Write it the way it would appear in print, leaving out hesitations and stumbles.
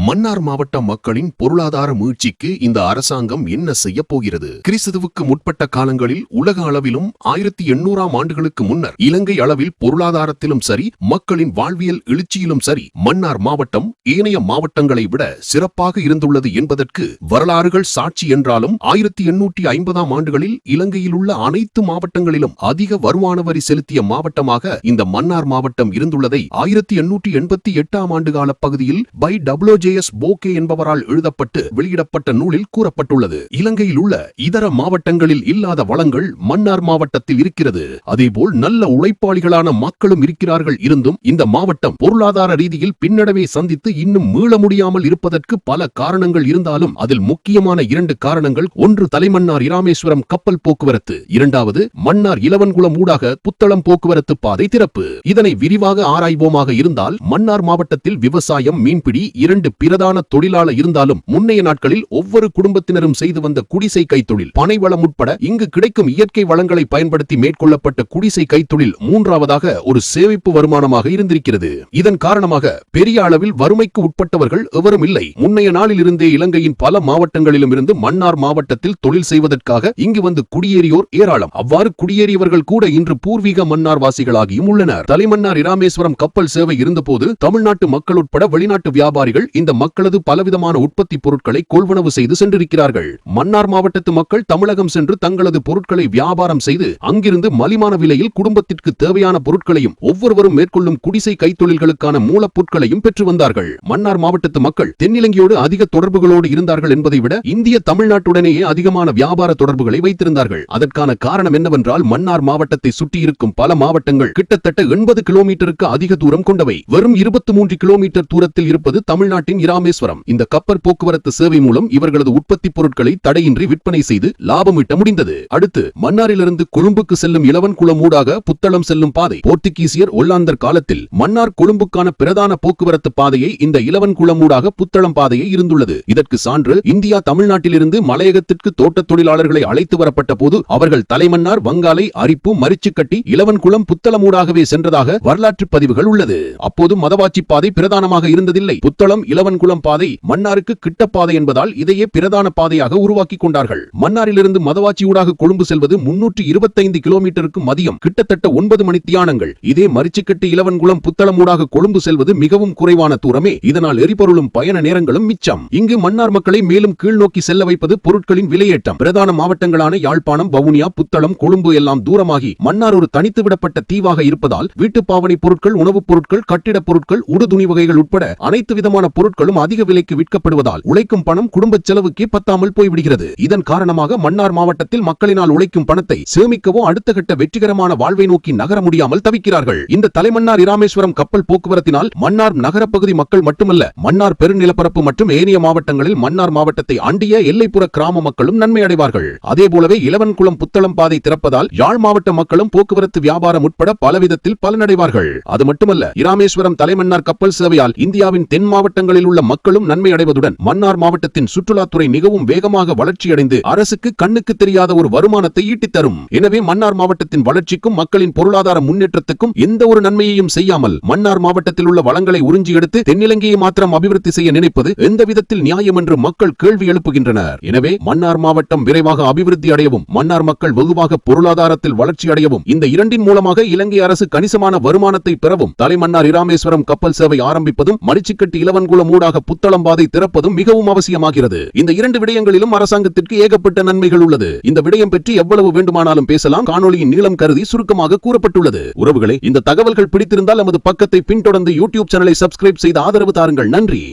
மன்னார் மாவட்ட மக்களின் பொருளாதார மீழ்ச்சிக்கு இந்த அரசாங்கம் என்ன செய்ய போகிறது? கிறிஸ்துவுக்கு முற்பட்ட காலங்களில் உலக அளவிலும் 1800ஆம் ஆண்டுகளுக்கு முன்னர் இலங்கை அளவில் பொருளாதாரத்திலும் சரி, மக்களின் வாழ்வியல் எழுச்சியிலும் சரி, மன்னார் மாவட்டம் ஏனைய மாவட்டங்களை விட சிறப்பாக இருந்துள்ளது என்பதற்கு வரலாறுகள் சாட்சி என்றாலும் 1850ஆம் ஆண்டுகளில் இலங்கையில் உள்ள அனைத்து மாவட்டங்களிலும் அதிக வருமான வரி செலுத்திய மாவட்டமாக இந்த மன்னார் மாவட்டம் இருந்துள்ளதை 1888ஆம் ஆண்டு கால பகுதியில் பை WJS போகே என்பவரால் எழுதப்பட்டு வெளியிடப்பட்ட நூலில் கூறப்பட்டுள்ளது. இலங்கையில் உள்ள இதர மாவட்டங்களில் இல்லாத வளங்கள் மன்னார் மாவட்டத்தில் இருக்கிறது. அதேபோல் நல்ல உழைப்பாளிகளான மக்களும் இருக்கிறார்கள். இருந்தும் இந்த மாவட்டம் பொருளாதார ரீதியில் பின்னடைவை சந்தித்து இன்னும் மீள முடியாமல் இருப்பதற்கு பல காரணங்கள் இருந்தாலும் அதில் முக்கியமான 2 காரணங்கள்: ஒன்று, தலைமன்னார் இராமேஸ்வரம் கப்பல் போக்குவரத்து; இரண்டாவது, மன்னார் இலவன்குளம் ஊடாக புத்தளம் போக்குவரத்து பாதை திறப்பு. இதனை விரிவாக ஆராய்வோமாக இருந்தால், மன்னார் மாவட்டத்தில் விவசாயம், மீன்பிடி 2 பிரதான தொழிலாளர் இருந்தாலும் முன்னைய நாட்களில் ஒவ்வொரு குடும்பத்தினரும் செய்து வந்த குடிசை கைத்தொழில், பனைவளம் உட்பட இங்கு கிடைக்கும் இயற்கை வளங்களை பயன்படுத்தி மேற்கொள்ளப்பட்ட குடிசை கைத்தொழில் மூன்றாவதாக ஒரு சேமிப்பு வருமானமாக இருந்திருக்கிறது. இதன் காரணமாக பெரிய அளவில் வறுமைக்கு உட்பட்டவர்கள் எவரும் இல்லை. முன்னைய நாளில் இருந்தே இலங்கையின் பல மாவட்டங்களிலும் இருந்து மன்னார் மாவட்டத்தில் தொழில் செய்வதற்காக இங்கு வந்து குடியேறியோர் ஏராளம். அவ்வாறு குடியேறியவர்கள் கூட இன்று பூர்வீக மன்னார் வாசிகளாகியும் உள்ளனர். தலைமன்னார் இராமேஸ்வரம் கப்பல் சேவை இருந்தபோது தமிழ்நாட்டு மக்கள் உட்பட வெளிநாட்டு வியாபாரிகள் இந்த மக்களது பலவிதமான உற்பத்தி பொருட்களை கொள்வனவு செய்து சென்றிருக்கிறார்கள். மன்னார் மாவட்டத்து மக்கள் தமிழகம் சென்று தங்களது பொருட்களை வியாபாரம் செய்து அங்கிருந்து மலிமான விலையில் குடும்பத்திற்கு தேவையான பொருட்களையும் ஒவ்வொருவரும் மேற்கொள்ளும் குடிசை கைத்தொழில்களுக்கான மூலப்பொருட்களையும் பெற்று வந்தார்கள். மன்னார் மாவட்டத்து மக்கள் தென்னிலங்கையோடு அதிக தொடர்புகளோடு இருந்தார்கள் என்பதை விட இந்திய தமிழ்நாட்டுடனேயே அதிகமான வியாபார தொடர்புகளை வைத்திருந்தார்கள். அதற்கான காரணம் என்னவென்றால், மன்னார் மாவட்டத்தை சுற்றியிருக்கும் பல மாவட்டங்கள் கிட்டத்தட்ட 80 கிலோமீட்டருக்கு அதிக தூரம் கொண்டவை. வெறும் 23 கிலோமீட்டர் தூரத்தில் இருப்பது தமிழ்நாட்டின் இராமேஸ்வரம். இந்த கப்பல் போக்குவரத்து சேவை மூலம் இவர்களது உற்பத்தி பொருட்களை தடையின்றி விற்பனை செய்து லாபம் ஈட்ட முடிந்தது. அடுத்து, மன்னாரிலிருந்து கொழும்புக்கு செல்லும் இலவன்குளம் ஊடாக புத்தளம் செல்லும் பாதை போர்த்துகீசியர் ஒல்லாந்தர் காலத்தில் மன்னார் கொழும்புக்கான பிரதான போக்குவரத்து பாதையை இந்த இலவன்குளம் ஊடாக புத்தளம் பாதையை இருந்துள்ளது. இதற்கு சான்று, இந்தியா தமிழ்நாட்டிலிருந்து மலையகத்திற்கு தோட்ட தொழிலாளர்களை அழைத்து வரப்பட்ட போது அவர்கள் தலைமன்னார், வங்காலை, அரிப்பு, மரிச்சுக்கட்டி, இலவன்குளம், புத்தளம் ஊடாகவே சென்றதாக வரலாற்று பதிவுகள் உள்ளது. அப்போது மதவாச்சி பாதை பிரதானமாக இருந்ததில்லை. புத்தளம் இலவன்குளம் பாதை மன்னாருக்கு கிட்ட பாதை என்பதால் இதையே பிரதான பாதையாக உருவாக்கி கொண்டார்கள். மன்னாரிலிருந்து மதவாச்சி ஊடாக கொழும்பு செல்வது 325 கிலோமீட்டருக்கு மதியம் கிட்டத்தட்ட 9 மணி தியானங்கள். இதே மரிச்சுக்கட்டி, இலவன்குளம், புத்தளம் ஊடாக கொழும்பு செல்வது மிகவும் குறைவான தூரமே. இதனால் எரிபொருளும் பயண நேரங்களும் மிச்சம். இங்கு மன்னார் மக்களை மேலும் கீழ் நோக்கி செல்ல வைப்பது பொருட்களின் விலையேற்றம். பிரதான மாவட்டங்களான யாழ்ப்பாணம், வவுனியா, புத்தளம், கொழும்பு எல்லாம் தூரமாகி மன்னார் ஒரு தனித்து விடப்பட்ட தீவாக இருப்பதால் வீட்டு பாவனை பொருட்கள், உணவுப் பொருட்கள், கட்டிட பொருட்கள், உடுதுணி வகைகள் உட்பட அனைத்து விதமான பொருட்களும் அதிக விலைக்கு விற்கப்படுவதால் உழைக்கும் பணம் குடும்ப செலவுக்கே பத்தாமல் போய்விடுகிறது. இதன் காரணமாக மன்னார் மாவட்டத்தில் மக்களினால் உழைக்கும் பணத்தை சேமிக்கவோ அடுத்த கட்ட வெற்றிகரமான வாழ்வை நோக்கி நகர முடியாமல் தவிக்கிறார்கள். இந்த தலைமன்னார் இராமேஸ்வரம் கப்பல் போக்குவரத்தினால் மன்னார் நகரப்பகுதி மக்கள் மட்டுமல்ல, மன்னார் பெருநிலப்பரப்பு மற்றும் ஏனைய மாவட்டங்களில் மன்னார் மாவட்டத்தை அண்டிய எல்லைப்புற கிராம மக்களும் நன்மை அடைவார்கள். அதேபோலவே இலவன்குளம் புத்தளம் பாதை திறப்பதால் யாழ் மாவட்ட மக்களும் போக்குவரத்து வியாபாரம் உட்பட பலவிதத்தில் பலனடைவார்கள். அது மட்டுமல்ல, இராமேஸ்வரம் தலைமன்னார் கப்பல் சேவையால் இந்தியாவின் தென் மாவட்டங்களில் உள்ள மக்களும் நன்மை அடைவதுடன் மன்னார் மாவட்டத்தின் சுற்றுலாத்துறை மிகவும் வேகமாக வளர்ச்சியடைந்து அரசுக்கு கண்ணுக்கு தெரியாத ஒரு வருமானத்தை ஈட்டித் தரும். எனவே மன்னார் மாவட்டத்தின் வளர்ச்சிக்கும் மக்களின் பொருளாதார முன்னேற்றத்துக்கும் எந்த ஒரு நன்மையையும் செய்யாமல் மன்னார் மாவட்டத்தில் உள்ள வளங்களை உறிஞ்சி எடுத்து தென்னிலங்கையை மாத்திரம் அபிவிருத்தி செய்ய நினைப்பது எந்த விதத்தில் நியாயம் என்று மக்கள் கேள்வி எழுப்புகின்றனர். எனவே மன்னார் மாவட்டம் விரைவாக அபிவிருத்தி அடையவும், மன்னார் மக்கள் வெகுவாக பொருளாதாரத்தில் வளர்ச்சி அடையவும், இந்த இரண்டின் மூலமாக இலங்கை அரசு கணிசமான வருமானத்தை பெறவும் தலைமன்னார் இராமேஸ்வரம் கப்பல் சேவை ஆரம்பிப்பதும் மரிச்சுக்கட்டி இலவன்குளம் ஊடாக புத்தளம் பாதை திறப்பதும் மிகவும் அவசியமாகிறது. இந்த 2 விடயங்களிலும் அரசாங்கத்திற்கு ஏகப்பட்ட நன்மைகள் உள்ளது. இந்த விடயம் பற்றி எவ்வளவு வேண்டுமானாலும் பேசலாம். காணொளியின் நீளம் கருதி சுருக்கமாக கூறப்பட்டுள்ளது. உறவுகளே, இந்த தகவல்கள் பிடித்திருந்தால் நமது பக்கத்தை பின்தொடர்ந்து யூடியூப் சேனலை சப்ஸ்கிரைப் செய்து ஆதரவு தாருங்கள். நன்றி.